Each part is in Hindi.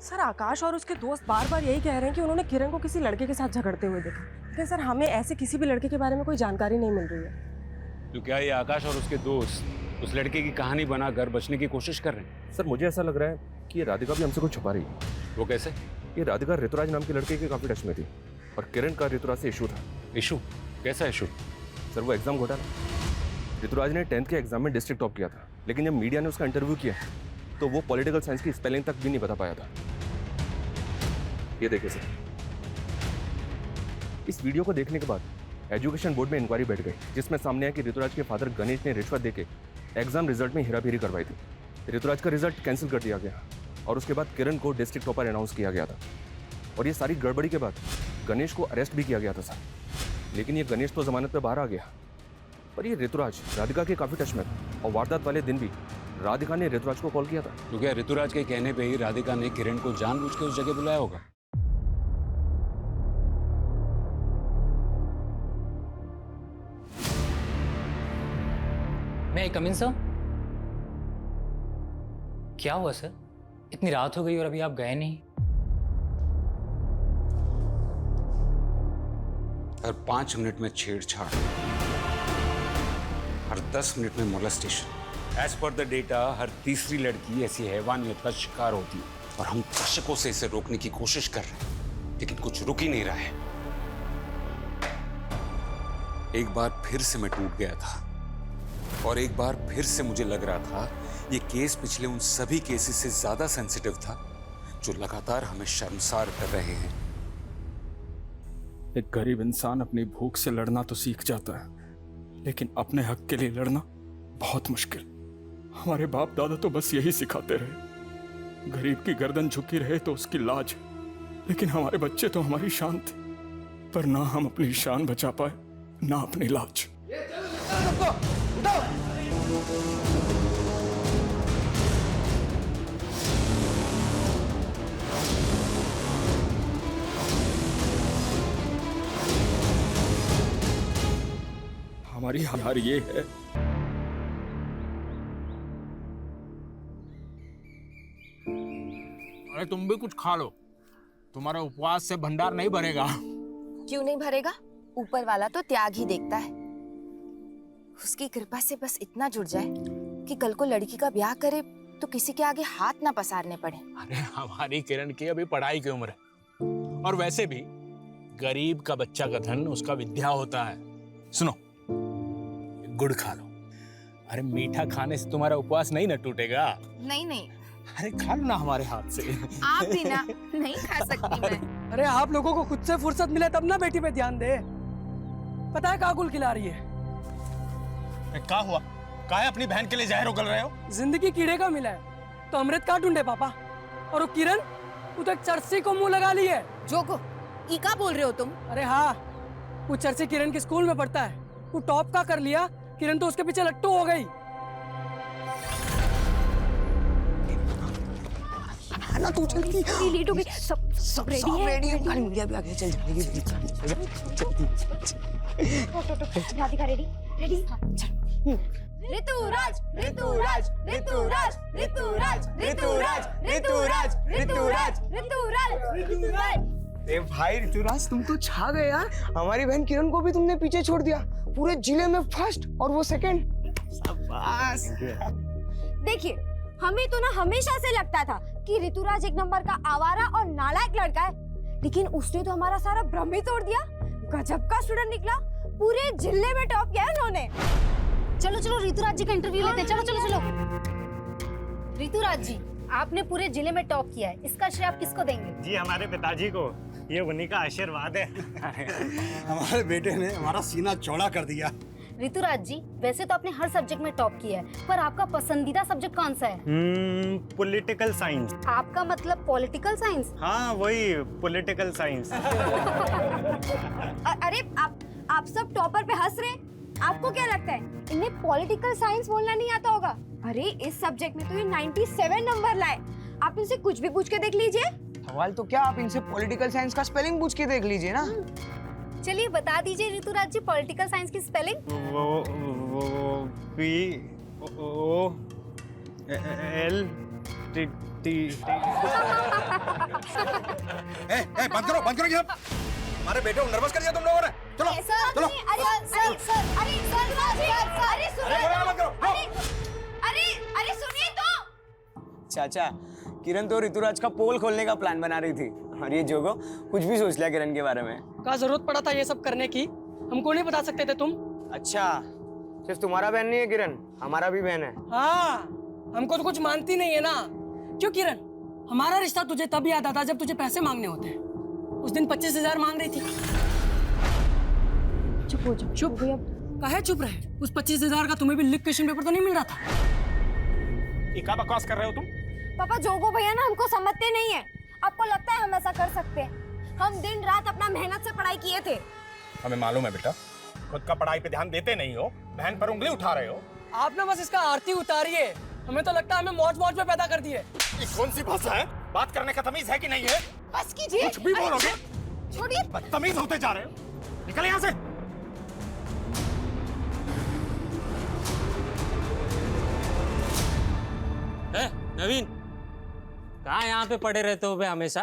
सर आकाश और उसके दोस्त बार बार यही कह रहे हैं कि उन्होंने किरण को किसी लड़के के साथ झगड़ते हुए देखा, लेकिन सर हमें ऐसे किसी भी लड़के के बारे में कोई जानकारी नहीं मिल रही है। तो क्या ये आकाश और उसके दोस्त उस लड़के की कहानी बनाकर बचने की कोशिश कर रहे हैं? सर मुझे ऐसा लग रहा है कि ये राधिका भी हमसे कुछ छुपा रही है। वो कैसे? ये राधिका ऋतुराज नाम के लड़के के काफी टच में थी और किरण का ऋतुराज से इशू था। इशू? कैसा इशू? सर वो एग्जाम घोटाला। ऋतुराज ने 10th के एग्जाम में डिस्ट्रिक्ट टॉप किया था, लेकिन जब मीडिया ने उसका इंटरव्यू किया तो वो पॉलिटिकल साइंस की स्पेलिंग तक भी नहीं बता पाया था। ये देखिए सर, इस वीडियो को देखने के बाद एजुकेशन बोर्ड में इंक्वायरी बैठ गई, जिसमें सामने आया कि ऋतुराज के फादर गणेश ने रिश्वत देके एग्जाम रिजल्ट में हेराफेरी करवाई थी। ऋतुराज का रिजल्ट कैंसिल कर दिया गया और उसके बाद किरण को डिस्ट्रिक्ट टॉपर अनाउंस किया गया था। और ये सारी गड़बड़ी के बाद गणेश को अरेस्ट भी किया गया था सर, लेकिन ये गणेश तो जमानत पे बाहर आ गया, पर ये ऋतुराज राधिका के काफी टच में था और वारदात वाले दिन भी राधिका ने ऋतुराज को कॉल किया था। तो क्या ऋतुराज के कहने पे ही राधिका ने किरण को जानबूझ के उस जगह बुलाया होगा? मैं कम इन सर? क्या हुआ सर? इतनी रात हो गई और अभी आप गए नहीं? हर 5 मिनट में छेड़छाड़, हर 10 मिनट में molestation. As per the data हर तीसरी लड़की ऐसी हैवानियत का शिकार होती है और हम दशकों से इसे रोकने की कोशिश कर रहे हैं, लेकिन कुछ रुक ही नहीं रहा है। एक बार फिर से मैं टूट गया था और एक बार फिर से मुझे लग रहा था ये केस पिछले उन सभी केसेस से ज्यादा सेंसिटिव था जो लगातार हमें शर्मसार कर रहे हैं। एक गरीब इंसान अपनी भूख से लड़ना तो सीख जाता है, लेकिन अपने हक के लिए लड़ना बहुत मुश्किल। हमारे बाप दादा तो बस यही सिखाते रहे, गरीब की गर्दन झुकी रहे तो उसकी लाज, लेकिन हमारे बच्चे तो हमारी शान थे, पर ना हम अपनी शान बचा पाए ना अपनी लाज। हमारी हार ये है अरे तुम भी कुछ खा लो, तुम्हारा उपवास से भंडार नहीं भरेगा। क्यों नहीं भरेगा? ऊपर वाला तो त्याग ही देखता है। उसकी कृपा से बस इतना जुड़ जाए कि कल को लड़की का ब्याह करे तो किसी के आगे हाथ ना पसारने पड़े। अरे हमारी किरण की अभी पढ़ाई की उम्र है, और वैसे भी गरीब का बच्चा का धन उसका विद्या होता है। सुनो, गुड़ खा लो। अरे मीठा खाने से तुम्हारा उपवास नहीं ना टूटेगा। नहीं नहीं, अरे खा लो ना हमारे हाथ से। आप भी ना, नहीं खा सकती मैं। अरे आप लोगों को खुद से फुर्सत मिले तब ना बेटी पे ध्यान दे। पता है काकुल खिला रही है। क्या हुआ? काहे अपनी बहन के लिए जहर उगल रहे हो? जिंदगी कीड़े का मिला है तो अमृत का ढूंढे पापा। और वो किरण, वो तो एक चर्सी को मुंह लगा ली है। जो को ई का बोल रहे हो तुम? अरे हाँ, वो चर्सी किरण के स्कूल में पढ़ता है, वो टॉप का कर लिया, किरण तो उसके पीछे लट्टू हो गई। ना तू जल्दी लेट हो गई। सब रेडी है। गाड़ी मीडिया भी आगे चल जाएगी। Radhika ready ready. ऋतुराज ऋतुराज ऋतुराज ऋतुराज ऋतुराज ऋतुराज ऋतुराज ऋतुराज। ए भाई ऋतुराज, तुम तो छा गए यार। हमारी बहन किरण को भी तुमने पीछे छोड़ दिया, पूरे जिले में फर्स्ट और वो सेकंड। शाबाश। देखिए, हमें तो ना हमेशा से लगता था कि ऋतुराज एक नंबर का आवारा और नालायक लड़का है, लेकिन उसने तो हमारा सारा भ्रम ही तोड़ दिया। गजब का स्टूडेंट निकला, पूरे जिले में टॉप किया उन्होंने। चलो चलो ऋतुराज जी का इंटरव्यू लेते हैं। चलो चलो चलो। ऋतुराज जी, आपने पूरे जिले में टॉप किया है, इसका श्रेय आप किसको देंगे? जी हमारे पिताजी को, ये उन्हीं का आशीर्वाद है। हमारे बेटे ने हमारा सीना चौड़ा कर दिया। ऋतुराज जी, वैसे तो आपने हर सब्जेक्ट में टॉप किया है, पर आपका पसंदीदा सब्जेक्ट कौन सा है? Political science. आपका मतलब पॉलिटिकल साइंस? हाँ वही पॉलिटिकल साइंस। अरे आप सब टॉपर पे हंस रहे हैं। आपको क्या लगता है इन्हें पॉलिटिकल साइंस बोलना नहीं आता होगा? अरे इस सब्जेक्ट में तो ये 97 नंबर लाए। आप इनसे कुछ भी पूछ के देख लीजिए। सवाल तो क्या, आप इनसे पॉलिटिकल साइंस का स्पेलिंग पूछ के देख लीजिए ना। चलिए बता दीजिए ऋतुराज जी, पॉलिटिकल साइंस की स्पेलिंग। वो P O L बंद करो ये सब। हमारे बेटे को नर्वस कर दिया तुम लोगों ने। चलो चलो। अरे सुनिए तो। चाचा, किरण तो ऋतुराज का पोल खोलने का प्लान बना रही थी और ये जोगो कुछ भी सोच लिया किरण के बारे में। क्या जरूरत पड़ा था ये सब करने की? हमको नहीं बता सकते थे तुम? अच्छा, सिर्फ तुम्हारा बहन नहीं है किरण, हमारा भी बहन है। हाँ, हमको तो कुछ मानती नहीं है ना। क्यों किरण, हमारा रिश्ता तुझे तब याद आता जब तुझे पैसे मांगने होते हैं। उस दिन 25,000 मांग रही थी। चुप हो जाओ। चुप काहे चुप रहे? उस 25,000 का तुम्हें भी लिख क्वेश्चन पेपर तो नहीं मिल रहा था? ये क्या बकवास कर रहे हो तुम? पापा, जोगो भैया ना हमको समझते नहीं है। आपको लगता है हम ऐसा कर सकते हैं? हम दिन रात अपना मेहनत से पढ़ाई किए थे। हमें मालूम है बेटा, खुद का पढ़ाई पे ध्यान देते नहीं हो, बहन पर उंगली उठा रहे हो। आप ना बस इसका आरती उतारिए। हमें तो लगता है हमें मौज मौज में पैदा कर दिए। ये कौन सी भाषा है? बात करने का तमीज है कि नहीं है? बस कीजिए। कुछ भी बोलोगे? छोड़िए। बदतमीज होते जा रहे हो। निकल यहाँ से। नवीन, कहाँ यहाँ पे पड़े रहते हो बे हमेशा?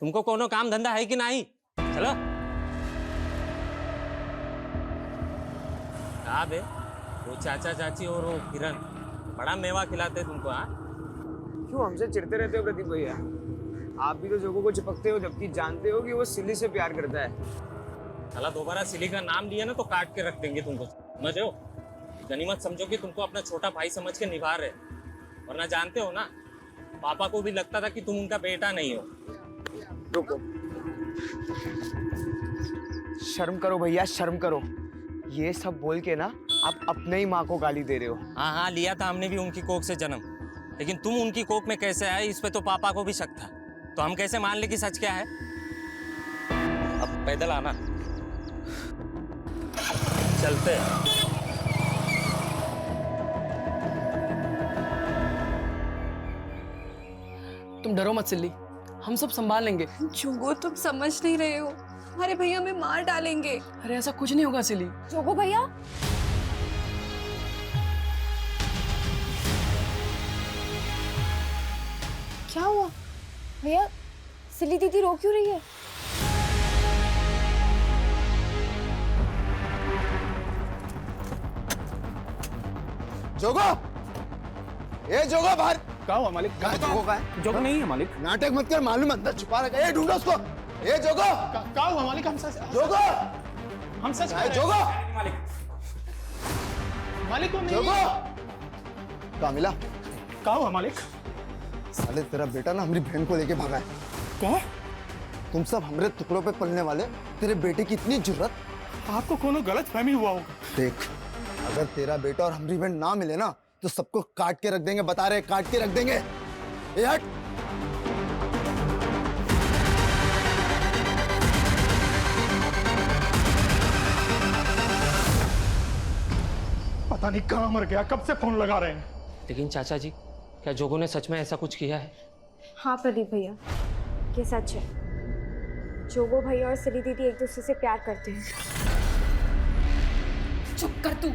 तुमको कोनो काम धंधा है कि नहीं? चलो। कहाँ बे वो चाचा चाची और वो किरण बड़ा मेवा खिलाते तुमको? हाँ, क्यों हमसे चिढ़ते रहते हो प्रदीप भैया? आप भी तो जोगो को चिपकते हो जबकि जानते हो कि वो सिली से प्यार करता है। साला दोबारा सिली का नाम लिया ना तो काट के रख देंगे तुमको, समझ रहे हो? गनीमत समझो कि तुमको अपना छोटा भाई समझ के निभा रहे, वरना जानते हो ना, पापा को भी लगता था कि तुम उनका बेटा नहीं हो। रुको, शर्म करो भैया, शर्म करो। ये सब बोल के ना आप अपने ही माँ को गाली दे रहे हो। हाँ हाँ, लिया था हमने भी उनकी कोख से जन्म, लेकिन तुम उनकी कोख में कैसे आए इस पे तो पापा को भी शक था। तो हम कैसे मान ले कि सच क्या है? अब पैदल आना, चलते हैं। तुम डरो मत सिल्ली, हम सब संभाल लेंगे। जोगो, तुम समझ नहीं रहे हो। हमारे भैया हमें मार डालेंगे। अरे ऐसा कुछ नहीं होगा सिल्ली। जोगो भैया, क्या हुआ? भैया, सिली दीदी रो क्यों रही है? जोगो, ए जोगो बाहर। क्या हुआ मालिक? कहाँ जोगो का है? जोगो नहीं है मालिक। नाटक मत कर, मालूम अंदर छुपा रखा है। ढूंढो उसको। ए जोगो, क्या हुआ मालिक? हम सच जोगो, हम सच ए जोगो, मालिक। मालिक को नहीं। जोगो, कहाँ मिला? क्या हुआ मालिक? साले तेरा बेटा ना हमारी बहन को लेके भागा है। क्या? तुम सब हमारे टुकड़ों पे पलने वाले, तेरे बेटे की इतनी जुर्रत? आपको कोनो गलत फहमी हुआ होगा। देख, अगर तेरा बेटा और हमारी बहन ना मिले ना तो सबको काट के रख देंगे, बता रहे, काट के रख देंगे। ए हट। पता नहीं कहाँ मर गया, कब से फोन लगा रहे हैं। लेकिन चाचा जी, क्या जोगो ने सच में ऐसा कुछ किया है? हाँ प्रदीप भैया, ये सच है। जोगो भैया और सिली दीदी एक दूसरे से प्यार करते हैं। चुप कर तू,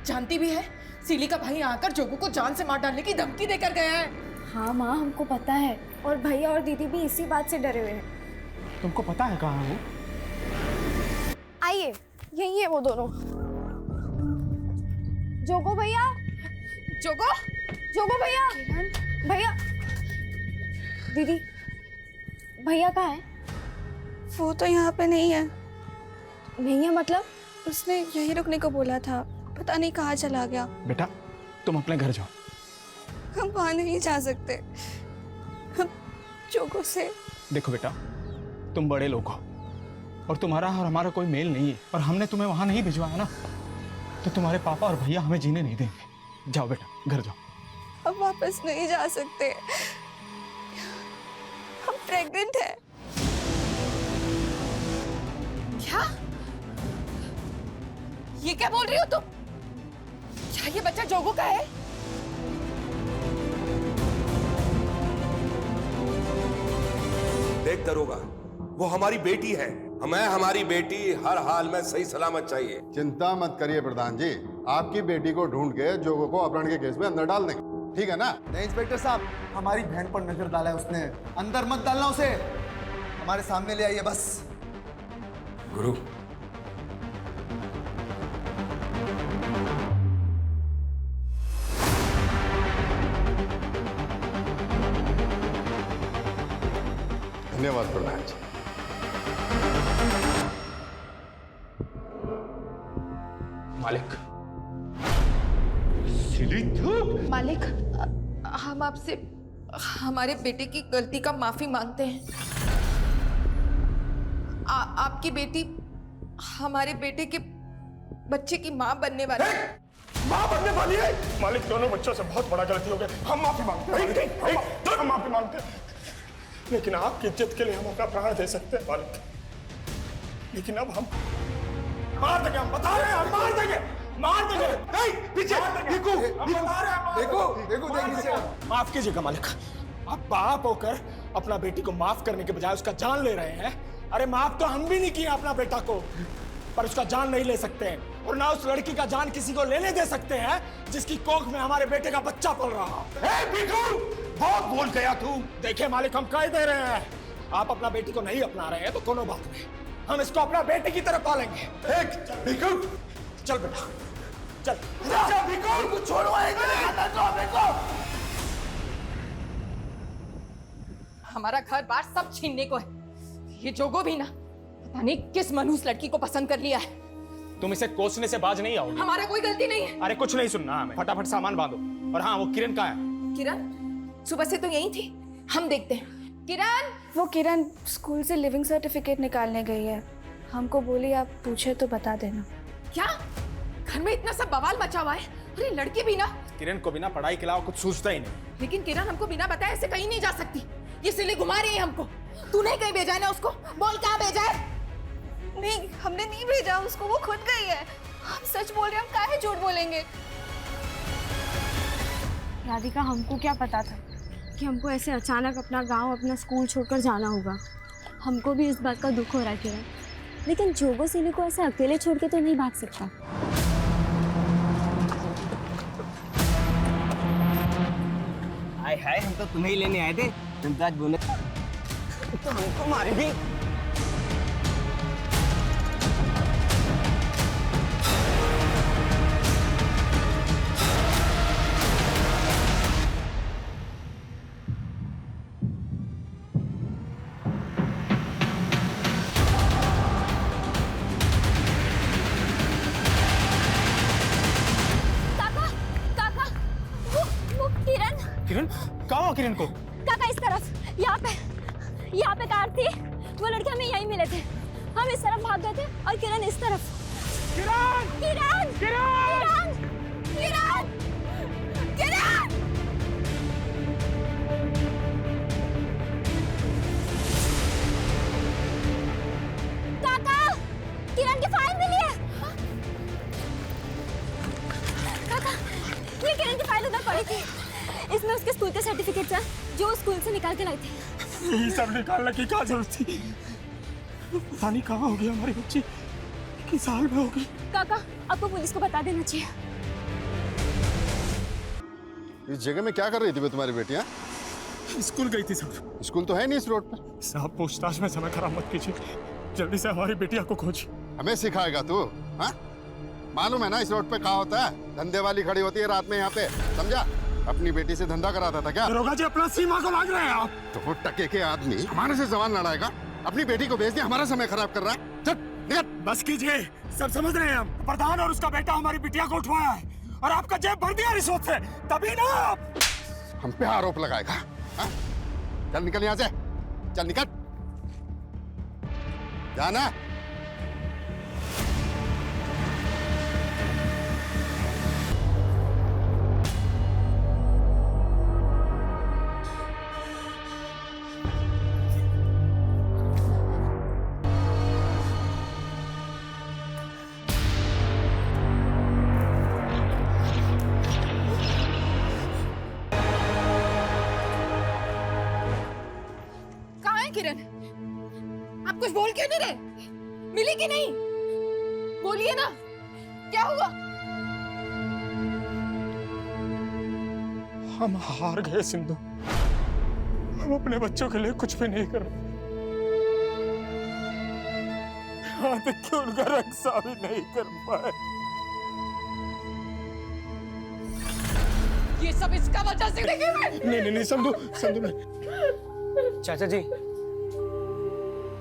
जानती भी है सिली का भाई आकर जोगो को जान से मार डालने की धमकी देकर गया है। हाँ माँ, हमको पता है, और भैया और दीदी भी इसी बात से डरे हुए हैं। तुमको पता है कहाँ है वो? आइए, यही है वो दोनों। जोगो भैया, जोगो, जोगो भैया, भैया, दीदी, भैया कहाँ है? वो तो यहाँ पे नहीं है। नहीं है मतलब? उसने यहीं रुकने को बोला था, पता नहीं कहाँ चला गया। बेटा, तुम अपने घर जाओ। हम वहाँ नहीं जा सकते, हम जोगो से। देखो बेटा, तुम बड़े लोग हो और तुम्हारा और हमारा कोई मेल नहीं है, और हमने तुम्हें वहां नहीं भिजवाया ना, तो तुम्हारे पापा और भैया हमें जीने नहीं देंगे। जाओ बेटा, घर जाओ। हम वापस नहीं जा सकते, हम प्रेग्नेंट हैं। क्या? ये क्या बोल रही हो तुम? क्या ये बच्चा जोगो का है? देख दरोगा, वो हमारी बेटी है। हमें हमारी बेटी हर हाल में सही सलामत चाहिए। चिंता मत करिए प्रधान जी, आपकी बेटी को ढूंढ के जोगो को अपहरण के केस में अंदर डाल देंगे। ठीक है ना? नहीं इंस्पेक्टर साहब, हमारी बहन पर नजर डाला है उसने, अंदर मत डालना उसे, हमारे सामने ले आइए बस। गुरु, धन्यवाद प्रधान जी। मालिक। मालिक, हम आपसे हमारे बेटे की गलती का माफी मांगते हैं। आपकी बेटी हमारे बेटे के बच्चे की माँ बनने वाली है। माँ बनने वाली है? मालिक, दोनों बच्चों से बहुत बड़ा गलती हो गया, हम माफी मांगते हैं। हम माफी मांगते हैं, लेकिन आपकी इज्जत के लिए हम अपना प्राण दे सकते हैं मालिक। लेकिन अब हम मार देंगे, हम बता रहे हैं, हम मार देंगे, मार देंगे। नहीं, पीछे देखो, देखो, माफ कीजिएगा मालिक, आप बाप होकर अपना बेटी को माफ करने के बजाय उसका जान ले रहे हैं। अरे माफ तो हम भी नहीं किए अपना बेटा को, पर उसका जान नहीं ले सकते हैं, और ना उस लड़की का जान किसी को लेने दे सकते हैं जिसकी कोख में हमारे बेटे का बच्चा पल रहा। बहुत भूल गया तू। देखिए मालिक, हम कह दे रहे हैं, आप अपना बेटी को नहीं अपना रहे हैं तो कोनो बात नहीं, हम इसको अपना बेटे की तरह पालेंगे। चल बेटा, चल। छोड़ो, हमारा घर बार सब छीनने को है। ये जोगो भी ना पता नहीं किस मनहूस लड़की को पसंद कर लिया है। तुम इसे कोसने से बाज नहीं आओगे। हमारा कोई गलती नहीं है। अरे कुछ नहीं सुनना हमें, फटाफट सामान बांधो। और हाँ, वो किरण कहाँ है? किरण सुबह से तो यही थी, हम देखते हैं। किरण, वो किरण स्कूल से लिविंग सर्टिफिकेट निकालने गई है, हमको बोली आप पूछे तो बता देना। क्या घर में इतना सब बवाल मचा हुआ है? अरे लड़की भी ना, किरण को बिना पढ़ाई के अलावा कुछ सूझता ही नहीं। लेकिन किरण हमको बिना बताए ऐसे कहीं नहीं जा सकती, ये सिले घुमा रही है हमको। तूने कहीं भेजा है ना उसको? बोल कहाँ भेजा है? नहीं, हमने नहीं भेजा उसको, वो खुद गई है। हम सच बोल रहे हैं, हम काहे झूठ बोलेंगे। राधिका, हमको क्या पता था कि हमको ऐसे अचानक अपना गांव, अपना स्कूल छोड़कर जाना होगा। हमको भी इस बात का दुख हो रहा है किरण, लेकिन जोगो सिली को ऐसे अकेले छोड़ के तो नहीं भाग सकता। हाय, हम तो तुम्हें ही लेने आए थे, तुम तो आज बोले तो हमको मारेगी। किरण, कहाँ किरण को? काका इस तरफ, यहाँ पे कार थी, वो लड़के हमें यहीं मिले थे, हम इस तरफ भाग गए थे और किरण इस तरफ। किरण! किरण! किरण! किरण! किरण! काका, किरण की फाइल मिली है। काका, ये किरण की फाइल उधर पड़ी थी, इसमें उसके स्कूल के सर्टिफिकेट्स हैं जो स्कूल से निकाल के लाई थी। यही सब निकालने की क्या जरूरत थी? पता नहीं कहाँ होगी हमारी बच्ची, किस हाल में होगी। काका, आपको पुलिस को बता देना चाहिए। इस जगह में क्या कर रही थी तुम्हारी बेटियां? स्कूल गई थी साहब। स्कूल तो है नहीं इस रोड पर। साहब, पूछताछ में समय खराब मत कीजिए, जल्दी से हमारी बेटिया को खोज। हमें सिखाएगा तू? हाँ, मालूम है ना इस रोड पे क्या होता है? धंधे वाली खड़ी होती है रात में यहाँ पे, समझा? अपनी बेटी से धंधा कराता था क्या? दरोगा जी, अपना सीमा को लाग रहे हैं आप। तो वो टके के आदमी हमारे से जबान लड़ाएगा, अपनी बेटी को भेज दिया, हमारा समय खराब कर रहा है। चल निकल। बस कीजिए, सब समझ रहे हैं हम। प्रधान और उसका बेटा हमारी बिटिया को उठवाया है और आपका जेब भर दिया रिश्वत से, तभी ना आप हम पे आरोप लगाएगा। हाँ? चल निकल यहाँ से, चल निकल, जाना। किरण, आप कुछ बोल क्यों नहीं रहे? मिली कि नहीं? बोलिए ना, क्या हुआ? हम हार गए सिंधु। हम अपने बच्चों के लिए कुछ भी नहीं कर रहे। यहाँ तक कि उनका रक्षा भी नहीं कर पाए। ये सब इसका वजह से देखिए मैं। नहीं संधू, चाचा जी,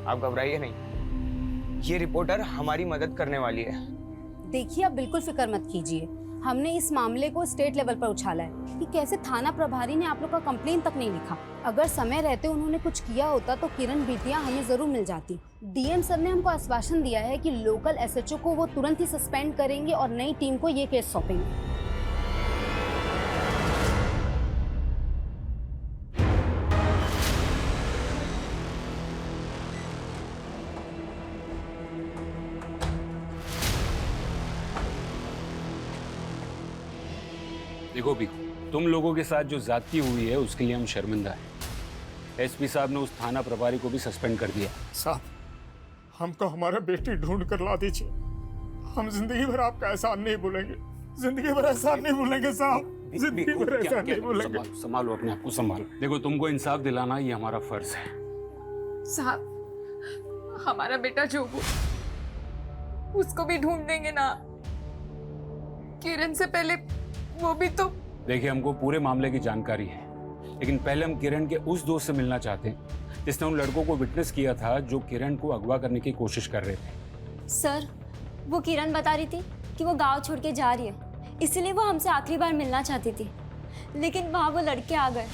आप घबराइए नहीं। ये रिपोर्टर हमारी मदद करने वाली है। देखिए, आप बिल्कुल फिक्र मत कीजिए। हमने इस मामले को स्टेट लेवल पर उछाला है कि कैसे थाना प्रभारी ने आप लोग का कंप्लेन तक नहीं लिखा। अगर समय रहते उन्होंने कुछ किया होता तो किरण बिटिया हमें जरूर मिल जाती। डीएम सर ने हमको आश्वासन दिया है कि लोकल एसएचओ को वो तुरंत ही सस्पेंड करेंगे और नई टीम को ये केस सौंपेंगे। देखो पीकू, तुम लोगों के साथ जो ज्यादती हुई है उसके लिए हम शर्मिंदा हैं। एसपी साहब ने उस थाना प्रभारी को भी सस्पेंड कर दिया। साहब, हमको हमारा बेटी ढूंढ कर ला दीजिए। हम जिंदगी भर आपका एहसान नहीं भूलेंगे। जिंदगी भर एहसान नहीं भूलेंगे साहब। जिंदगी भर एहसान नहीं भूलेंगे। संभालो अपने आप को, संभालो। देखो, तुमको इंसाफ दिलाना ये हमारा फर्ज है। साहब, हमारा बेटा जोगू, उसको भी ढूंढ देंगे ना। किरण से पहले वो भी तो। देखिए, हमको पूरे मामले की जानकारी है, लेकिन पहले हम किरण के उस दोस्त से मिलना चाहते हैं जिसने उन लड़कों को विटनेस किया था जो किरण को अगवा करने की कोशिश कर रहे थे। सर, वो किरण बता रही थी कि वो गांव छोड़ के जा रही है, इसलिए वो हमसे आखिरी बार मिलना चाहती थी, लेकिन वहाँ वो लड़के आ गए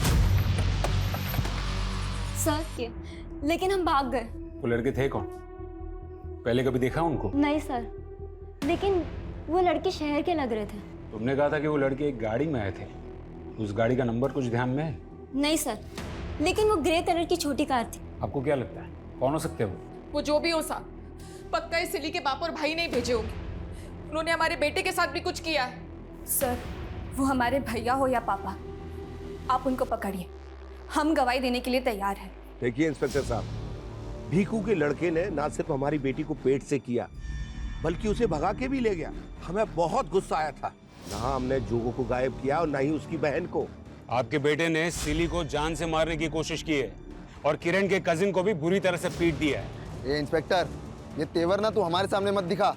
सर। लेकिन हम भाग गए। वो लड़के थे कौन? पहले कभी देखा उनको? नहीं सर, लेकिन वो लड़के शहर के लग रहे थे। तुमने कहा था कि वो लड़के एक गाड़ी में आए थे। उस गाड़ी का नंबर कुछ ध्यान में है? नहीं सर, लेकिन वो ग्रे कलर की छोटी कार थी। आपको क्या लगता है कौन हो सकते हैं वो जो भी हो साहब, पक्का इस सिली के बाप और भाई नहीं भेजे होंगे। उन्होंने हमारे बेटे के साथ भी कुछ किया है। सर, वो हमारे भैया हो या पापा, आप उनको पकड़िए। हम गवाही देने के लिए तैयार हैं। देखिए इंस्पेक्टर साहब, भीखू के लड़के ने ना सिर्फ हमारी बेटी को पेट से किया, बल्कि उसे भगा के भी ले गया। हमें बहुत गुस्सा आया था। ना हमने जोगो को गायब किया और ना ही उसकी बहन को। आपके बेटे ने सिली को जान से मारने की कोशिश की है और किरण के कजिन को भी बुरी तरह से पीट दिया है। ये इंस्पेक्टर, ये तेवर ना तू हमारे सामने मत दिखा।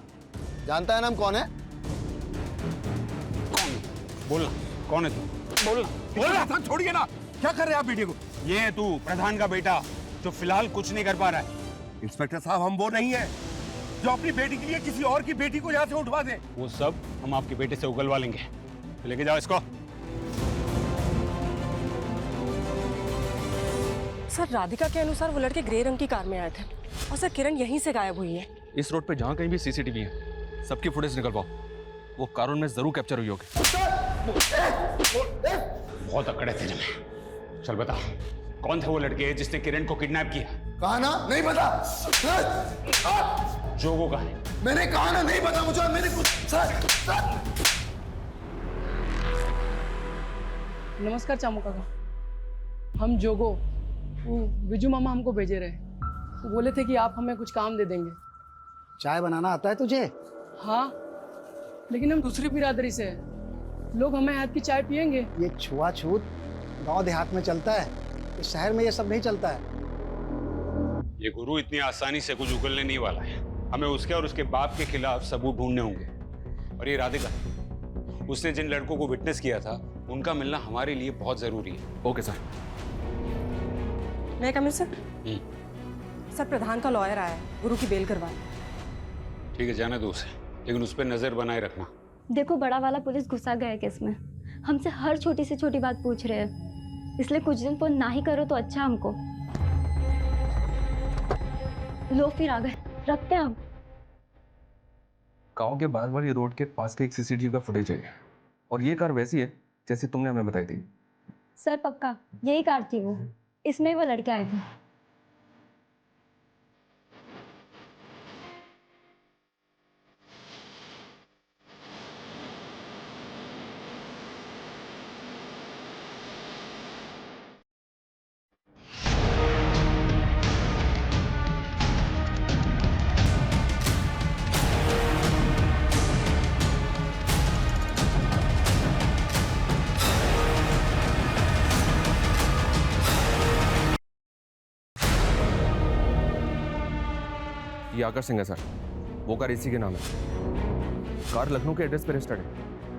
जानता है ना हम कौन है? बोलना कौन है तू? बोलना। छोड़िए ना, क्या कर रहे हैं आप बेटे को? ये है तू, प्रधान का बेटा, जो फिलहाल कुछ नहीं कर पा रहा है। इंस्पेक्टर साहब, हम वो नहीं है जो अपनी बेटी के लिए किसी और की बेटी को यहाँ से उठवा दे। वो सब हम आपके बेटे से उगलवा लेंगे। तो लेके जाओ इसको। सर, राधिका के अनुसार वो लड़के ग्रे रंग की कार में आए थे और सर किरण यहीं से गायब हुई है। इस रोड पे जहाँ कहीं भी सीसीटीवी है, सबकी फुटेज निकलवाओ। वो कारून में जरूर कैप्चर हुई होगी। बहुत अकड़ है तेरे में। चल बता, कौन थे वो लड़के जिसने किरण को किडनैप किया? कहा ना नहीं पता। जोगो का है। मैंने कहा ना नहीं पता मुझे। मैंने कुछ नमस्कार चामू काका, हम जोगो, वो विजू मामा हमको भेजे रहे। वो बोले थे कि आप हमें कुछ काम दे देंगे। चाय बनाना आता है तुझे? हाँ, लेकिन हम दूसरी बिरादरी से हैं। लोग हमें हाथ की चाय पियेंगे। ये छुआछूत गांव देहात में चलता है, इस शहर में ये सब नहीं चलता है। ये गुरु इतनी आसानी से कुछ उगलने नहीं वाला है। हमें उसके और उसके बाप के खिलाफ सबूत ढूंढने होंगे। और ये राधिका, उसने जिन लड़कों को विटनेस किया था, उनका मिलना हमारे लिए बहुत जरूरी है। Okay sir. मैं कमिश्नर सर, प्रधान का लॉयर आया है, गुरु की बेल करवाने। ठीक है, जाने दो उसे, लेकिन उस पर नजर बनाए रखना। देखो, बड़ा वाला पुलिस घुसा गया है केस में। हमसे हर छोटी से छोटी बात पूछ रहे हैं, इसलिए कुछ दिन फोन ना ही करो तो अच्छा हमको। लो, फिर आ गए, रखते हैं हम। गांव के बाहर वाली रोड के पास के एक सीसीटीवी का फुटेज है, और ये कार वैसी है जैसे तुमने हमें बताई थी। सर पक्का यही कार थी वो, इसमें वो लड़के आए थे। ये आकाश सिंह है सर, वो कार इसी के नाम है। कार लखनऊ के एड्रेस पे रजिस्टर्ड है।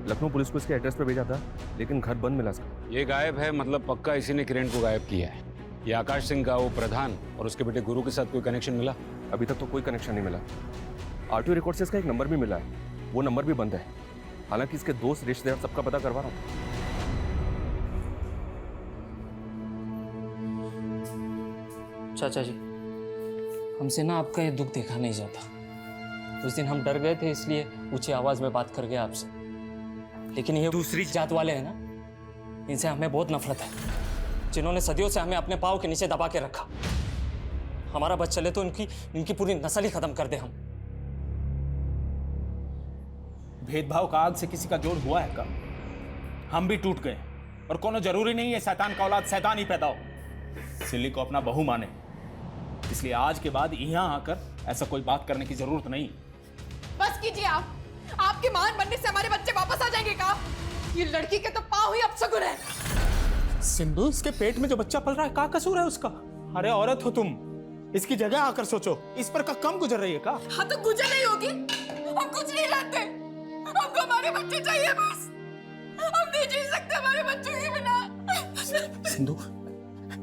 लखनऊ पुलिस को इसके एड्रेस पे भेजा था, लेकिन घर बंद मिला इसका। ये गायब है मतलब पक्का इसी ने किरण को गायब किया है। ये आकाश सिंह का वो प्रधान और उसके बेटे गुरु के साथ कोई कनेक्शन मिला? अभी तक तो कोई कनेक्शन नहीं मिला। आरटीओ रिकॉर्ड से इसका एक नंबर भी मिला है, वो नंबर भी बंद है। हालांकि इसके दोस्त रिश्तेदार सबका पता करवा रहा हूँ। चाचा जी, हमसे ना आपका ये दुख देखा नहीं जाता। उस दिन हम डर गए थे, इसलिए ऊंची आवाज में बात कर गए आपसे। लेकिन ये दूसरी जात वाले हैं ना, इनसे हमें बहुत नफरत है, जिन्होंने सदियों से हमें अपने पाँव के नीचे दबा के रखा। हमारा बस चले तो इनकी पूरी नस्ल ही खत्म कर दे हम। भेदभाव का आग से किसी का जोड़ हुआ है का? हम भी टूट गए, और कोनो जरूरी नहीं है शैतान का औलाद शैतान ही पैदा हो। सिल्ली को अपना बहू माने, इसलिए आज के बाद यहाँ आकर ऐसा कोई बात करने की जरूरत नहीं। बस कीजिए आप। आपके महान बनने से हमारे बच्चे वापस आ जाएंगे का? ये लड़की के तो पाँव ही अपशगुन है। सिंधु, इसके पेट में जो बच्चा पल रहा है, क्या कसूर है उसका? अरे औरत हो तुम, इसकी जगह आकर सोचो। इस पर कम गुजर रही है का? हाँ तो गुजर नहीं होगी। हम कुछ नहीं जानते, हमको हमारे बच्चे चाहिए बस। हम नहीं जी सकते हमारे बच्चों के बिना। सिंधु,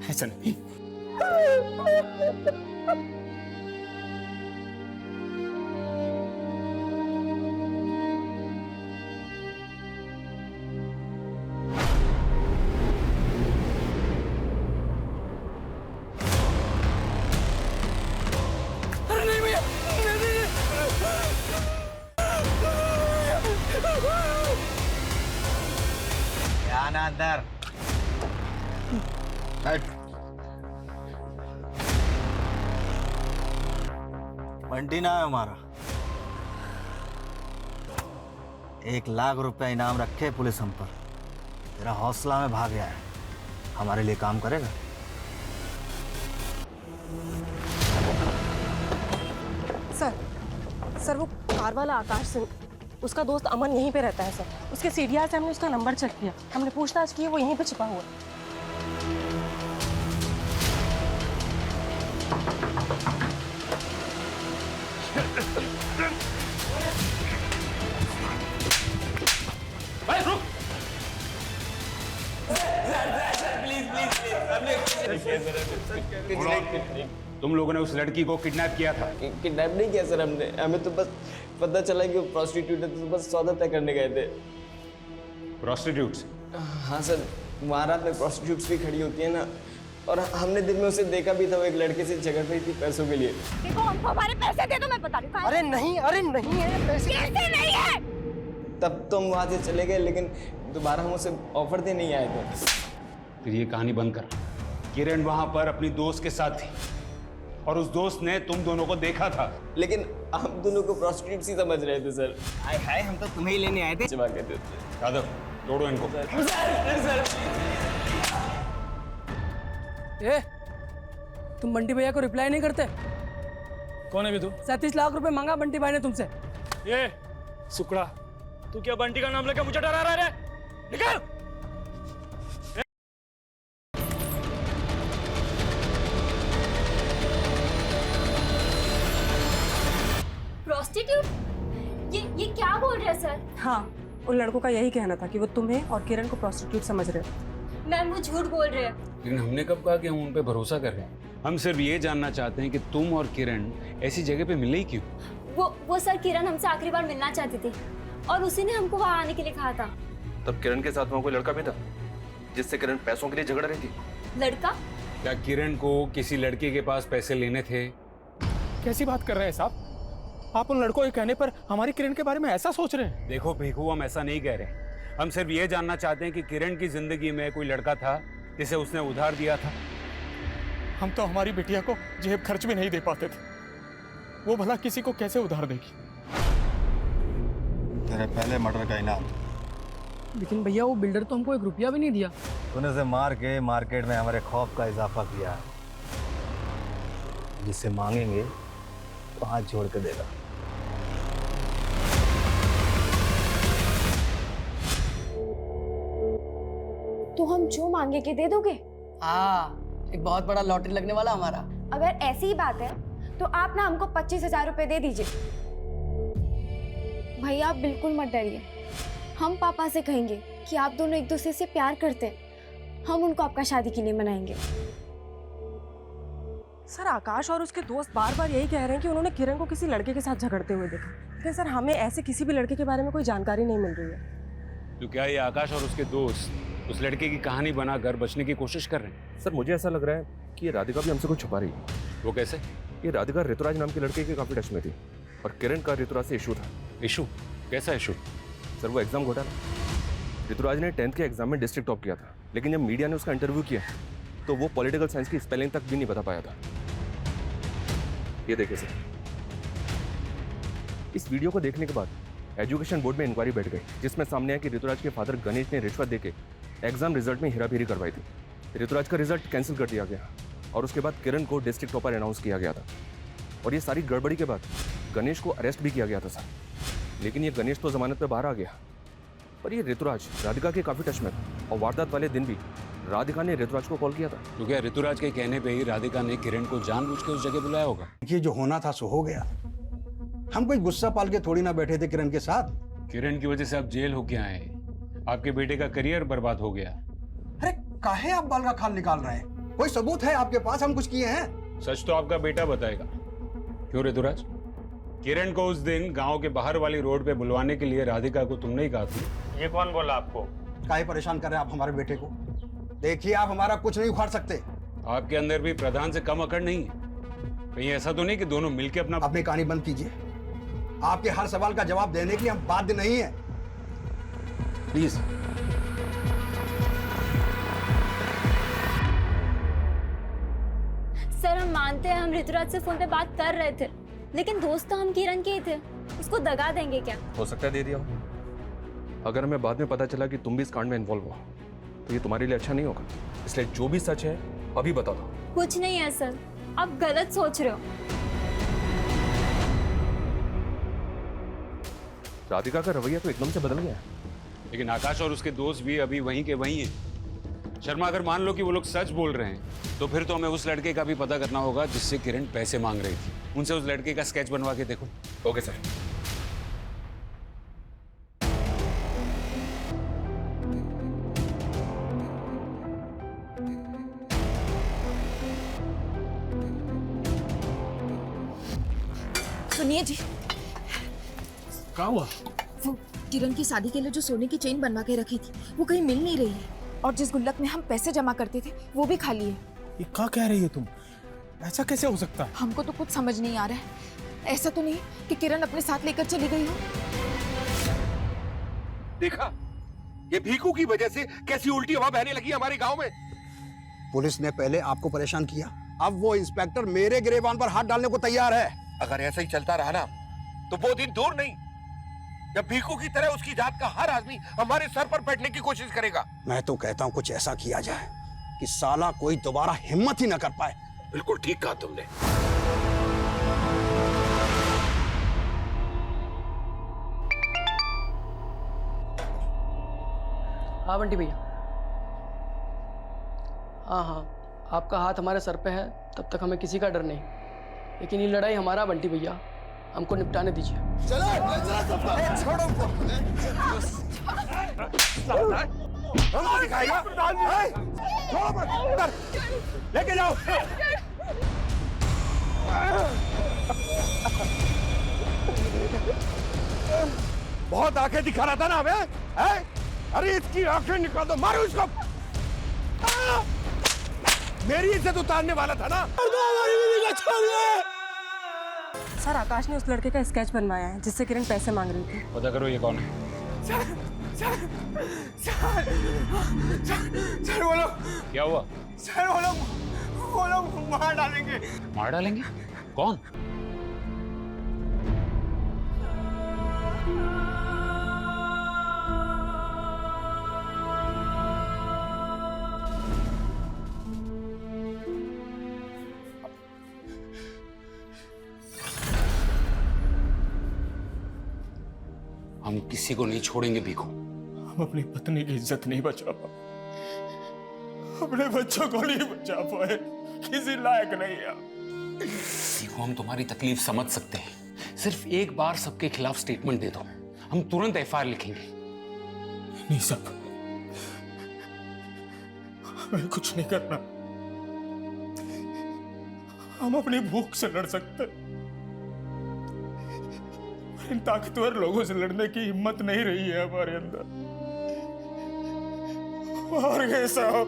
ऐसा नहीं। अरे नहीं भैया, आना अंदर। बंटी ना है हमारा। 1 लाख रुपया इनाम रखे पुलिस हम पर। तेरा हौसला में भाग गया है, हमारे लिए काम करेगा? सर वो कार वाला आकाश सिंह, उसका दोस्त अमन यहीं पे रहता है सर। उसके सीडीआर से हमने उसका नंबर चेक किया, हमने पूछताछ की, वो यहीं पे छिपा हुआ है। तुम लोगों ने उस लड़की को किडनैप किया था? किडनैप नहीं किया सर हमने, हमें तो बस पता चला कि वो प्रोस्टिट्यूट है, तो बस सौदा तय करने गए थे। प्रोस्टिट्यूट्स? हाँ सर, वहाँ रात में प्रोस्टिट्यूट्स भी खड़ी होती है ना, और हमने दिन में उसे देखा भी था, वो एक लड़के से झगड़ रही थी पैसों के लिए। देखो हमको हमारे पैसे दे दो, मैं बता रही हूँ। अरे नहीं है पैसे नहीं है। तब तो हम वहाँ से चले गए, लेकिन दोबारा हम उसे ऑफर दे नहीं आए थे। फिर ये कहानी बंद कर। किरण वहां पर अपनी दोस्त के साथ थी और उस दोस्त ने तुम दोनों को देखा था। लेकिन हम दोनों को प्रोस्टिट्यूट्स ही समझ रहे थे सर। हाय हम तो तुम्हें ही लेने आए थे। जमा कहते थे। यादव, तोड़ो इनको। ए, तुम बंटी भैया को रिप्लाई नहीं करते? कौन है भी तू? 37 लाख रुपए मांगा बंटी भाई ने तुमसे। ये सुकड़ा, तू क्या बंटी का नाम लेकर मुझे डरा रहा है? निकल! प्रोस्टिट्यूट? ये क्या बोल रहे हैं सर? हाँ, उन लड़कों का यही कहना था कि वो तुम्हें और किरण को प्रोस्टिट्यूट समझ रहे हो। मैम वो झूठ बोल रहे हैं। लेकिन हमने कब कहा कि हम उन पे भरोसा कर रहे हैं? हम सिर्फ ये जानना चाहते हैं कि तुम और किरण ऐसी जगह पे मिले ही क्यों? वो सर, किरण हमसे आखिरी बार मिलना चाहती थी और उसी ने हमको वहाँ आने के लिए कहा था। तब किरण के साथ वहाँ कोई लड़का भी था जिससे किरण पैसों के लिए झगड़ रही थी? लड़का? क्या किरण को किसी लड़के के पास पैसे लेने थे? कैसी बात कर रहे हैं साहब? आप उन लड़कों के कहने पर हमारी किरण के बारे में ऐसा सोच रहे हैं? देखो भिखू, हम ऐसा नहीं कह रहे। हम सिर्फ ये जानना चाहते हैं कि किरण की जिंदगी में कोई लड़का था जिसे उसने उधार दिया था। हम तो हमारी बिटिया को जेब खर्च भी नहीं दे पाते थे, वो भला किसी को कैसे उधार देगी? तेरे पहले मर्डर का इनाम। लेकिन भैया वो बिल्डर तो हमको 1 रुपया भी नहीं दिया। तूने उसे मार के मार्केट में हमारे खौफ का इजाफा किया। जिससे मांगेंगे तो हाथ जोड़ के देगा। तो हम जो मांगेंगे दे दोगे? हाँ, एक बहुत बड़ा लॉटरी लगने वाला हमारा। अगर ऐसी ही बात है तो आप ना हमको 25,000 रुपए दे दीजिए। भैया आप बिल्कुल मत डरिए, हम पापा से कहेंगे कि आप दोनों एक दूसरे से प्यार करते हैं, हम उनको आपका शादी के लिए मनाएंगे। सर आकाश और उसके दोस्त बार बार यही कह रहे हैं कि उन्होंने किरण को किसी लड़के के साथ झगड़ते हुए देखा, लेकिन सर हमें ऐसे किसी भी लड़के के बारे में कोई जानकारी नहीं मिल रही है। तो क्या ये आकाश और उसके दोस्त उस लड़के की कहानी बनाकर बचने की कोशिश कर रहे हैं? सर मुझे ऐसा लग रहा है कि ये राधिका भी हमसे कुछ छुपा रही है। वो कैसे? ये राधिका ऋतुराज नाम के लड़के के काफी टच में थी और किरण का ऋतुराज से इशू था। इशू? कैसा इशू? सर वो एग्जाम घोटाला। ऋतुराज ने 10th के एग्जाम में डिस्ट्रिक्ट टॉप किया था, लेकिन जब मीडिया ने उसका इंटरव्यू किया तो वो पॉलिटिकल साइंस की स्पेलिंग तक भी नहीं बता पाया था। ये देखिए सर, इस वीडियो को देखने के बाद एजुकेशन बोर्ड में इंक्वायरी बैठ गई, जिसमें सामने आया कि ऋतुराज के फादर गणेश ने रिश्वत देके एग्जाम रिजल्ट में हेराफेरी करवाई थी। ऋतुराज का रिजल्ट कैंसिल कर दिया गया और उसके बाद किरण को डिस्ट्रिक्ट टॉपर अनाउंस किया गया था। और ये सारी गड़बड़ी के बाद गणेश को अरेस्ट भी किया गया था सर, लेकिन ये गणेश तो जमानत पे बाहर आ गया। पर ये ऋतुराज राधिका के काफी टच में था और वारदात वाले दिन भी राधिका ने ऋतुराज को कॉल किया था। तो क्या ऋतुराज के कहने पे ही राधिका ने किरण को जानबूझ के उस जगह बुलाया होगा? ये जो होना था सो हो गया। हम कोई गुस्सा पाल के थोड़ी ना बैठे थे किरण के साथ। किरण की वजह से आप जेल होके आए, आपके बेटे का करियर बर्बाद हो गया। अरे काहे आप बाल का खाल निकाल रहे हैं? कोई सबूत है आपके पास हम कुछ किए हैं? सच तो आपका बेटा बताएगा। क्यों ऋतुराज, किरण को उस दिन गांव के बाहर वाली रोड पे बुलवाने के लिए राधिका को तुमने ही कहा था। ये कौन बोला आपको? काहे परेशान कर रहे हैं आप हमारे बेटे को? देखिए आप हमारा कुछ नहीं उखाड़ सकते। आपके अंदर भी प्रधान से कम अकड़ नहीं है। कहीं ऐसा तो नहीं कि दोनों मिलकर अपनी कहानी बंद कीजिए। आपके हर सवाल का जवाब देने के लिए हम बाध्य नहीं है, प्लीज। सर हम मानते हैं हम ऋतुराज से फोन पे बात कर रहे थे, लेकिन दोस्त तो हम किरण के ही थे, उसको दगा देंगे क्या? हो सकता है दे दिया हो। अगर हमें बाद में पता चला कि तुम भी इस कांड में इन्वॉल्व हो तो ये तुम्हारे लिए अच्छा नहीं होगा, इसलिए जो भी सच है अभी बता दो। कुछ नहीं है सर, आप गलत सोच रहे हो। राधिका का रवैया तो एकदम से बदल गया, लेकिन आकाश और उसके दोस्त भी अभी वहीं के वहीं हैं। शर्मा, अगर मान लो कि वो लोग सच बोल रहे हैं तो फिर तो हमें उस लड़के का भी पता करना होगा जिससे किरण पैसे मांग रही थी। उनसे उस लड़के का स्केच बनवा के देखो। Okay sir. सुनिए जी, क्या हुआ? वो किरण की शादी के लिए जो सोने की चेन बनवा के रखी थी वो कहीं मिल नहीं रही है, और जिस गुल्लक में हम पैसे जमा करते थे वो भी खाली है। ये क्या कह रही है तुम? ऐसा कैसे हो सकता है? हमको तो कुछ समझ नहीं आ रहा है। ऐसा तो नहीं कि किरण अपने साथ लेकर चली गई हो? देखा, ये भीखू की वजह से कैसी उल्टी हवा बहने लगी हमारे गांव में। पुलिस ने पहले आपको परेशान किया, अब वो इंस्पेक्टर मेरे गिरेबान पर हाथ डालने को तैयार है। अगर ऐसा ही चलता रहा ना तो वो दिन दूर नहीं जब भीखू की तरह उसकी जात का हर आदमी हमारे सर पर बैठने की कोशिश करेगा। मैं तो कहता हूँ कुछ ऐसा किया जाए कि साला कोई दोबारा हिम्मत ही न कर पाए। बिल्कुल ठीक कहा तुमने। हाँ बंटी भैया, हाँ, आपका हाथ हमारे सर पे है तब तक हमें किसी का डर नहीं, लेकिन ये लड़ाई हमारा बंटी भैया, हमको निपटाने दीजिए। चलो, छोड़ो हमको दिखाएगा। छोड़ो मत, लेके जाओ। बहुत आंखें दिखा रहा था ना हमें। अरे इसकी आंखें निकाल दो, मारो इसको। मेरी इज्जत उतारने वाला था ना। सर आकाश ने उस लड़के का स्केच बनवाया है जिससे किरण पैसे मांग रही थी। पता करो ये कौन है। सर वो लोग क्या हुआ? सर वो लोग मार डालेंगे। मार डालेंगे? कौन? हम किसी को नहीं छोड़ेंगे भीखू। हम अपनी पत्नी की इज्जत नहीं बचा पाए, अपने बच्चों को नहीं बचा पाए, किसी लायक नहीं है। देखो हम तुम्हारी तकलीफ समझ सकते हैं, सिर्फ एक बार सबके खिलाफ स्टेटमेंट दे दो, हम तुरंत एफआईआर लिखेंगे। नहीं साहब, हमें कुछ नहीं करना। हम अपनी भूख से लड़ सकते, इन ताकतवर लोगों से लड़ने की हिम्मत नहीं रही है हमारे अंदर। हार गए साहब,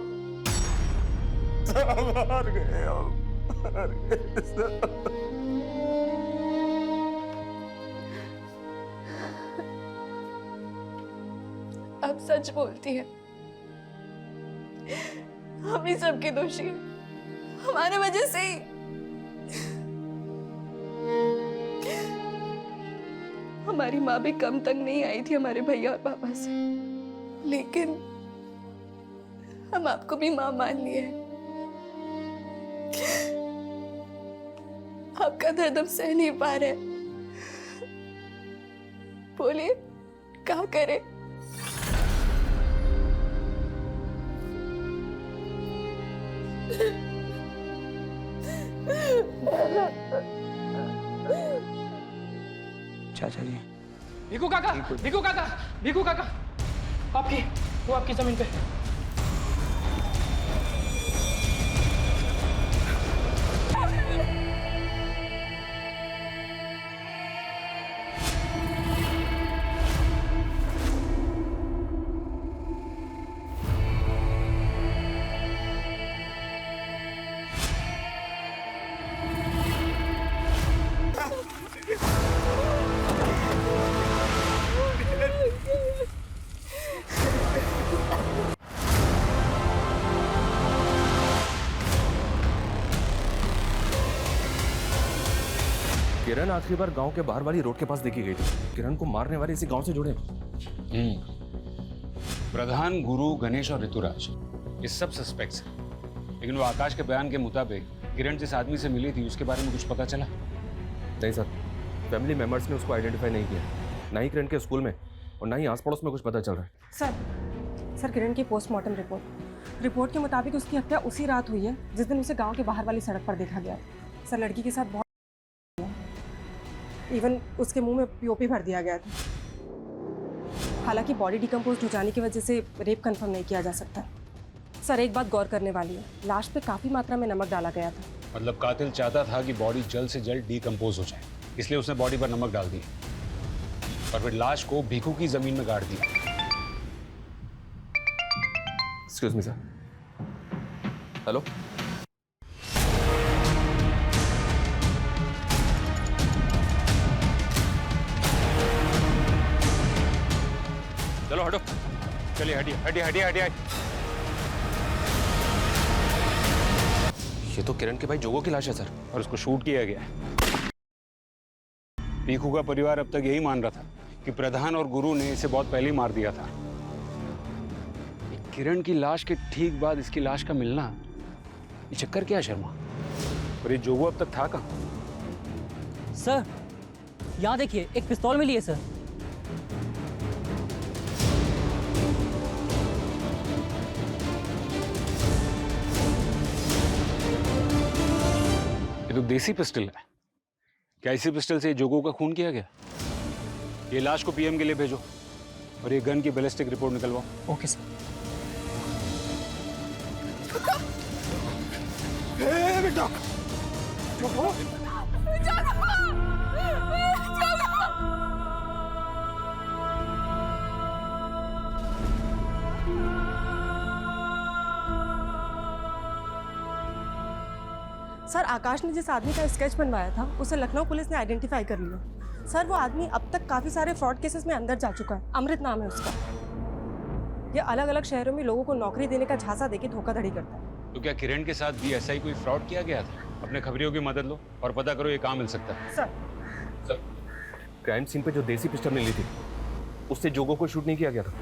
हार गए हम, हार गए साहब। आप सच बोलती हैं, हम ही सबके दोषी हैं, हमारे वजह से ही। हमारी माँ भी कम तक नहीं आई थी हमारे भैया और पापा से, लेकिन हम आपको भी माँ मान लिए हैं। आपका दर्द हम सह नहीं पा रहे, बोलिए क्या करें? चाचा जी, भिखू काका, भिखू काका, भिखू काका, वो आपकी जमीन पे। किरण आखिरी बार गांव के बाहर वाली रोड के पास देखी गई थी। किरण को मारने वाले इसी गांव से जुड़े। प्रधान, गुरु, गणेश और ऋतुराज ये सब सस्पेक्ट्स हैं, लेकिन वो आकाश के बयान के मुताबिक किरण जिस आदमी से मिली थी उसके बारे में कुछ पता चला? नहीं सर, फैमिली मेंबर्स ने उसको आइडेंटिफाई नहीं किया, ना ही किरण के स्कूल में और ना ही आस पड़ोस में कुछ पता चल रहा है। सर किरण की पोस्टमार्टम रिपोर्ट के मुताबिक उसकी हत्या उसी रात हुई है जिस दिन उसे गांव के बाहर वाली सड़क पर देखा गया। सर लड़की के साथ बहुत, इवन उसके मुंह में पीओपी भर दिया गया था। हालांकि बॉडी डिकम्पोज हो जाने की वजह से रेप कंफर्म नहीं किया जा सकता। सर एक बात गौर करने वाली है, लाश पे काफी मात्रा में नमक डाला गया था। मतलब कातिल चाहता था कि बॉडी जल्द से जल्द डिकम्पोज हो जाए, इसलिए उसने बॉडी पर नमक डाल दिया और फिर लाश को भिखू की जमीन में गाड़ दिया। Excuse me sir. हेलो, चलो हटो, चलिए हटिए हटिए हटिए हटिए। ये तो किरण के भाई जोगो की लाश है सर, और उसको शूट किया गया है। पीकू का परिवार अब तक यही मान रहा था कि प्रधान और गुरु ने इसे बहुत पहले ही मार दिया था। किरण की लाश के ठीक बाद इसकी लाश का मिलना, ये चक्कर क्या है शर्मा? और ये जोगो अब तक था कहाँ? सर यहाँ देखिए, एक पिस्तौल मिली है सर। ये तो देसी पिस्टल है। क्या इसी पिस्टल से जोगो का खून किया गया? ये लाश को पीएम के लिए भेजो और ये गन की बैलिस्टिक रिपोर्ट निकलवाओ। Okay sir. बेटा, सर आकाश ने जिस आदमी का स्केच बनवाया था उसे लखनऊ पुलिस ने आइडेंटिफाई कर लिया। सर वो आदमी अब तक काफी सारे फ्रॉड केसेस में अंदर जा चुका है। अमृत नाम है उसका। ये अलग अलग शहरों में लोगों को नौकरी देने का झांसा देके धोखाधड़ी करता है। तो क्या किरण के साथ भी ऐसा ही कोई फ्रॉड किया गया था? अपने खबरियों की मदद लो और पता करो ये कहाँ मिल सकता है। सर क्राइम सीन पे जो देसी पिस्टल मिली थी उससे जोगो को शूट नहीं किया गया था,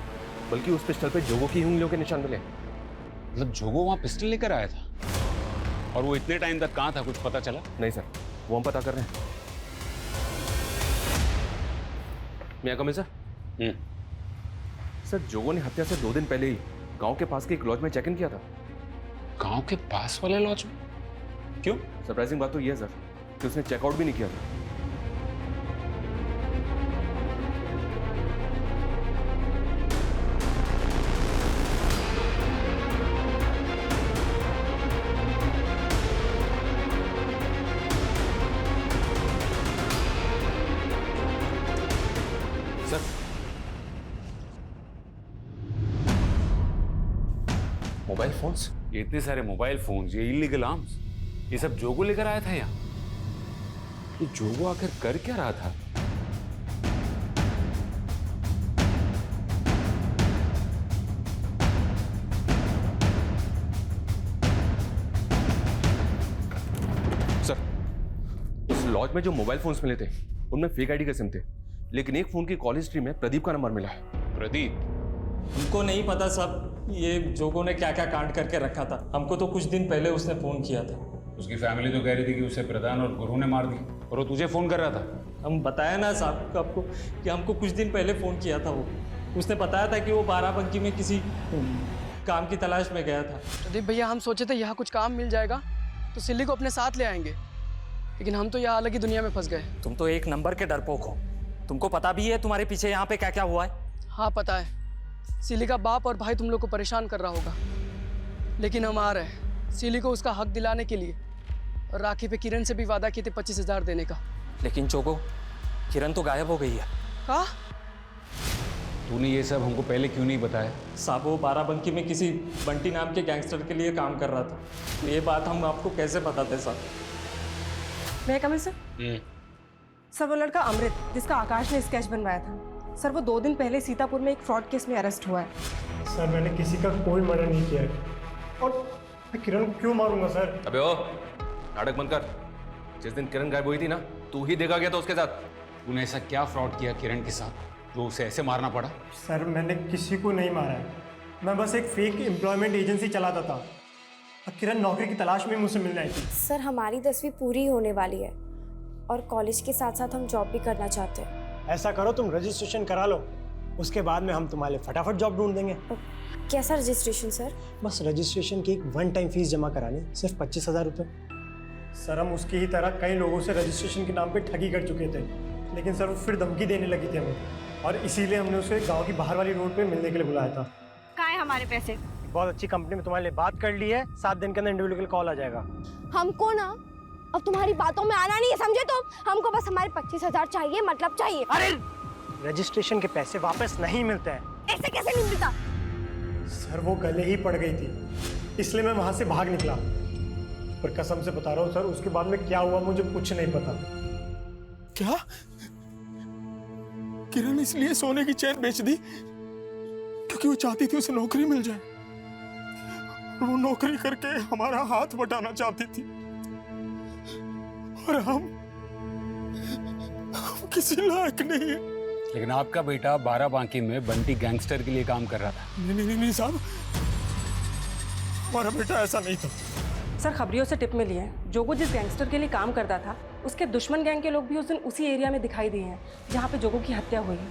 बल्कि उस पिस्टल पे जोगो की उंगलियों के निशान मिले। मतलब जोगो वहाँ पिस्टल लेकर आया था और वो इतने टाइम तक कहाँ था, कुछ पता चला? नहीं सर, वो हम पता कर रहे हैं। मैं कम सर। सर जोगो ने हत्या से 2 दिन पहले ही गांव के पास के एक लॉज में चेक इन किया था। गांव के पास वाले लॉज में? क्यों? सरप्राइजिंग बात तो ये है सर, जबकि उसने चेकआउट भी नहीं किया था। मोबाइल फोन्स, ये इतने सारे मोबाइल फोन्स, ये इलीगल आर्म्स, ये सब जोगो लेकर आया था यहाँ। ये जोगो आखिर कर क्या रहा था? सर, उस लॉज में जो मोबाइल फोन्स मिले थे उनमें फेक आईडी के सिम थे, लेकिन एक फोन की कॉल हिस्ट्री में प्रदीप का नंबर मिला है। प्रदीप? हमको नहीं पता साहब, ये जोगो ने क्या क्या कांड करके रखा था। हमको तो कुछ दिन पहले उसने फोन किया था। उसकी फैमिली तो कह रही थी कि उसे प्रधान और गुरु ने मार दिया, और वो तुझे फोन कर रहा था। हम बताया ना साहब आपको कि हमको कुछ दिन पहले फोन किया था वो। उसने बताया था कि वो बाराबंकी में किसी काम की तलाश में गया था। प्रदीप भैया, हम सोचे थे यहाँ कुछ काम मिल जाएगा तो सिल्ली को अपने साथ ले आएंगे, लेकिन हम तो यहाँ अलग ही दुनिया में फंस गए। तुम तो एक नंबर के डरपोक हो। तुमको पता भी है तुम्हारे पीछे यहाँ पे क्या क्या हुआ है? हाँ पता है, सिली का बाप और भाई तुम लोग को परेशान कर रहा होगा, लेकिन हम आ रहे हैं सिली को उसका हक दिलाने के लिए। और राखी पे किरण से भी वादा किए थे 25,000 देने का। लेकिन जोगो, किरण तो गायब हो गई है। कहा? तूने ये सब हमको पहले क्यों नहीं बताया? साहब वो बाराबंकी में किसी बंटी नाम के गैंगस्टर के लिए काम कर रहा था। ये बात हम आपको कैसे बताते साहब? मैं कमिल सर, वो लड़का अमृत जिसका आकाश ने स्केच बनवाया था, सर वो 2 दिन पहले सीतापुर में एक फ्रॉड केस में अरेस्ट हुआ है। सर मैंने किसी का कोई मर्डर नहीं किया है, और मैं किरण को क्यों मारूंगा सर? अबे ओ, नाटक बंद कर। जिस दिन किरण गायब हुई थी ना, तू ही देखा गया था उसके साथ। तूने ऐसा क्या फ्रॉड किया किरण के साथ जो उसे ऐसे मारना पड़ा? सर मैंने किसी को नहीं मारा है, मैं बस एक फेक एम्प्लॉयमेंट एजेंसी चलाता था और किरण नौकरी की तलाश में मुझसे मिलने आई थी। सर हमारी 10वीं पूरी होने वाली है और कॉलेज के साथ साथ हम जॉब भी करना चाहते हैं। ऐसा करो, तुम रजिस्ट्रेशन करा लो, उसके बाद में हम तुम्हारे लिए फटाफट जॉब ढूंढ देंगे। कैसा रजिस्ट्रेशन सर? बस रजिस्ट्रेशन की एक 1 टाइम फीस जमा करानी, सिर्फ 25,000 रुपये। सर हम उसकी ही तरह कई लोगों से रजिस्ट्रेशन के नाम पे ठगी कर चुके थे, लेकिन सर वो फिर धमकी देने लगी थी हमें, और इसीलिए हमने उसे गांव की बाहर वाली रोड पे मिलने के लिए बुलाया था। कहाँ है हमारे पैसे? बहुत अच्छी कंपनी में तुम्हारे लिए बात कर ली है, 7 दिन के अंदर इंडिविजुअल कॉल आ जाएगा। हमको ना अब तुम्हारी बातों में आना नहीं है, समझे तुम? हमको बस हमारे 25,000 चाहिए, मतलब चाहिए। अरे रजिस्ट्रेशन के पैसे वापस नहीं मिलते हैं। ऐसे कैसे नहीं मिलता? सर वो गले ही पड़ गई थी, इसलिए मैं वहां से भाग निकला, पर कसम से बता रहा हूँ सर, उसके बाद में क्या हुआ मुझे कुछ नहीं पता। क्या किरण इसलिए सोने की चैन बेच दी क्योंकि वो चाहती थी उसे नौकरी मिल जाए, वो नौकरी करके हमारा हाथ बटाना चाहती थी, और हम किसी लायक नहीं है। लेकिन आपका बेटा बाराबांकी में बंटी गैंगस्टर के लिए काम कर रहा था। नहीं साहब, हमारा बेटा ऐसा नहीं था। सर खबरियों से टिप मिली है, जोगो जिस गैंगस्टर के लिए काम करता था उसके दुश्मन गैंग के लोग भी उस दिन उसी एरिया में दिखाई दिए हैं जहाँ पे जोगो की हत्या हुई है।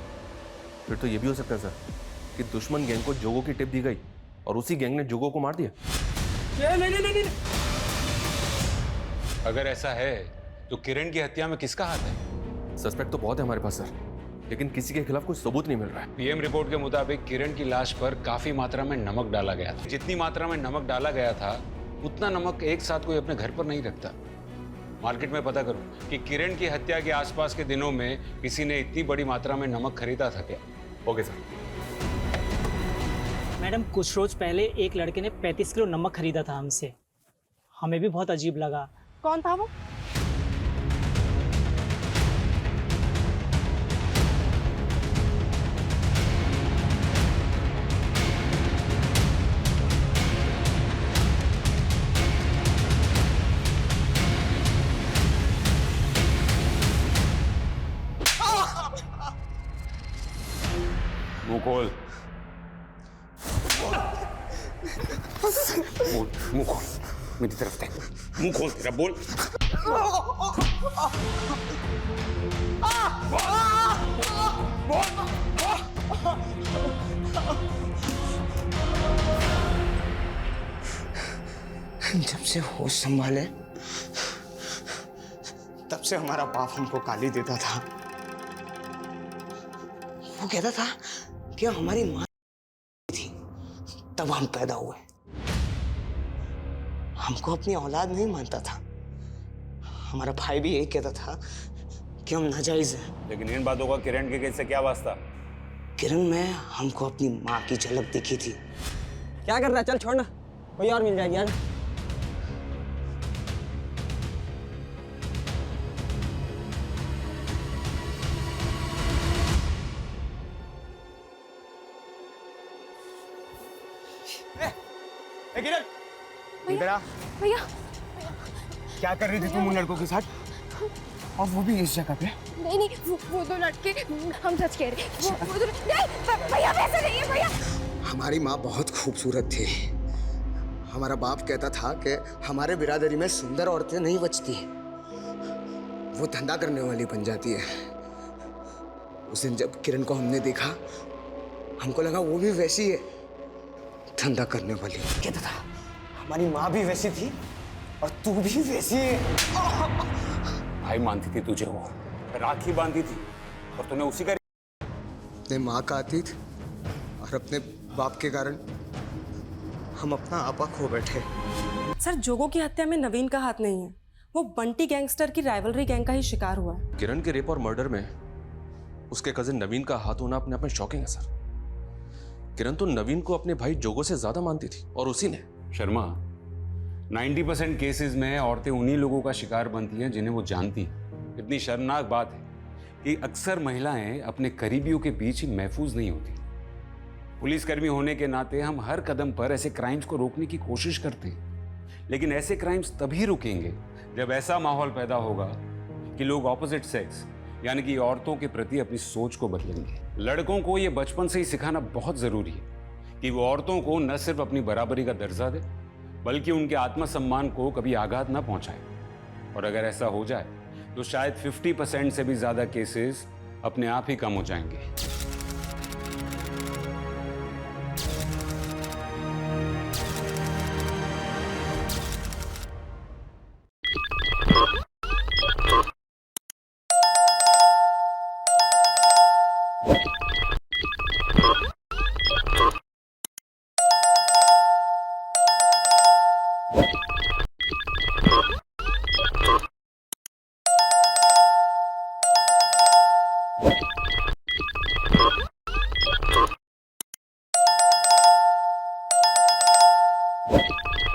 फिर तो ये भी हो सकता है सर कि दुश्मन गैंग को जोगो की टिप दी गई और उसी गैंग ने जोगो को मार दिया। नहीं। अगर ऐसा है तो किरण की हत्या में किसका हाथ है? सस्पेक्ट तो बहुत है हमारे पास सर, लेकिन किसी के खिलाफ कोई सबूत नहीं मिल रहा है। पीएम रिपोर्ट के मुताबिक किरण की लाश पर काफी मात्रा में नमक डाला गया था। जितनी मात्रा में नमक डाला गया था उतना नमक एक साथ कोई अपने घर पर नहीं रखता। मार्केट में पता करो कि किरण की हत्या के आसपास के दिनों में किसी ने इतनी बड़ी मात्रा में नमक खरीदा था क्या? Okay sir. मैडम कुछ रोज पहले एक लड़के ने 35 किलो नमक खरीदा था हमसे, हमें भी बहुत अजीब लगा। कौन था वो? मुंह खोल, मुंह खोल, मेरी तरफ देख, मुंह खोल तेरा, बोल। जब से होश संभाले तब से हमारा बाप हमको गाली देता था। वो कहता था कि हमारी माँ थी तब हम पैदा हुए। हमको अपनी औलाद नहीं मानता था। हमारा भाई भी यही कहता था कि हम नाजायज हैं। लेकिन इन बातों का किरण के केस से क्या वास्ता? किरण में हमको अपनी माँ की झलक दिखी थी। क्या कर रहा है? चल छोड़ना, कोई और मिल जाएगी यार। किरण, इधर आ। भैया क्या कर रही थी तुम उन लड़कों के साथ, और वो भी इस जगह पे? नहीं नहीं, वो दो लड़के, हम सच कह रहे हैं। वो दो नहीं भैया, वैसे नहीं है भैया। हमारी माँ बहुत खूबसूरत थी। हमारा बाप कहता था कि हमारे बिरादरी में सुंदर औरतें नहीं बचती, वो धंधा करने वाली बन जाती है। उस दिन जब किरण को हमने देखा, हमको लगा वो भी वैसी है, धंधा करने वाली। कहता था हमारी माँ भी वैसी थी और तू भी वैसी है। भाई मानती थी तुझे, वो राखी बांधी थी और तूने उसी का। अपने माँ का अतीत और अपने बाप के कारण हम अपना आपा खो बैठे। सर जोगो की हत्या में नवीन का हाथ नहीं है, वो बंटी गैंगस्टर की राइवलरी गैंग का ही शिकार हुआ है। किरण के रेप और मर्डर में उसके कजिन नवीन का हाथ होना अपने आप में शॉकिंग है सर। किरण तो नवीन को अपने भाई जोगो से ज्यादा मानती थी, और उसी ने। शर्मा, 90% केसेस में औरतें उन्हीं लोगों का शिकार बनती हैं जिन्हें वो जानती हैं। इतनी शर्मनाक बात है कि अक्सर महिलाएं अपने करीबियों के बीच ही महफूज नहीं होती। पुलिसकर्मी होने के नाते हम हर कदम पर ऐसे क्राइम्स को रोकने की कोशिश करते हैं, लेकिन ऐसे क्राइम्स तभी रुकेंगे जब ऐसा माहौल पैदा होगा कि लोग ऑपोजिट सेक्स यानी कि औरतों के प्रति अपनी सोच को बदलेंगे। लड़कों को ये बचपन से ही सिखाना बहुत जरूरी है कि वो औरतों को न सिर्फ अपनी बराबरी का दर्जा दे, बल्कि उनके आत्मसम्मान को कभी आघात न पहुंचाए। और अगर ऐसा हो जाए तो शायद 50% से भी ज्यादा केसेस अपने आप ही कम हो जाएंगे।